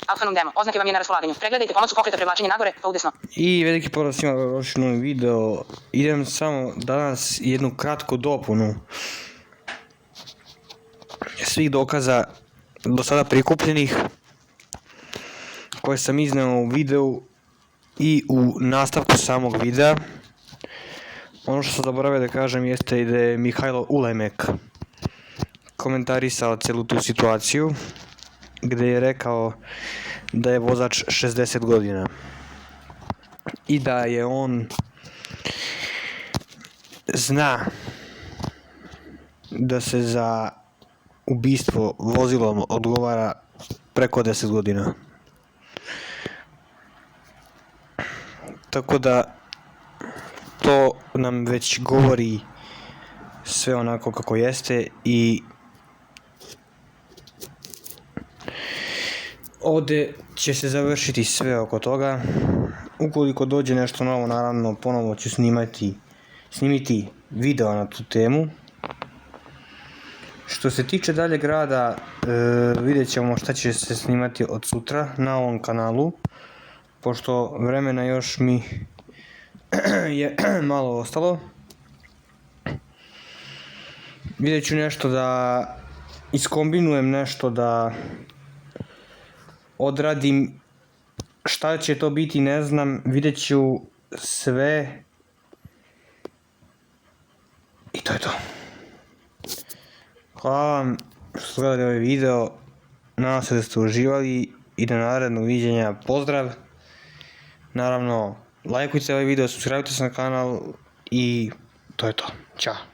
Alfanum demo, oznake vam je na raspolaganju. Pregledajte pomoću pokreta prevlačenja nagore pa udesno. I veliki pozdrav svima došli u novi video. Idem samo danas jednu kratku dopunu svih dokaza do sada prikupljenih koje sam izneo u videu i u nastavku samog videa. Ono što sam zaboravio da kažem jeste da je Mihajlo Ulemek komentarisao celu tu situaciju, gdje je rekao da je vozač 60 godina i da je on zna da se za ubistvo vozilom odgovara preko 10 godina. Tako da to nam već govori sve onako kako jeste i ovdje će se završiti sve oko toga. Ukoliko dođe nešto novo, naravno ponovo ću snimiti video na tu temu. Što se tiče daljeg rada, vidjet ćemo šta će se snimati od sutra na ovom kanalu, pošto vremena još mi je malo ostalo. Vidjet ću nešto da iskombinujem, nešto da odradim. Šta će to biti ne znam, vidjet ću sve i to je to. Hvala vam što ste gledali ovaj video, nadam se da ste uživali i do narednog viđenja, pozdrav. Naravno, lajkujte ovaj video, subscribeujte se na kanal i to je to. Ćao.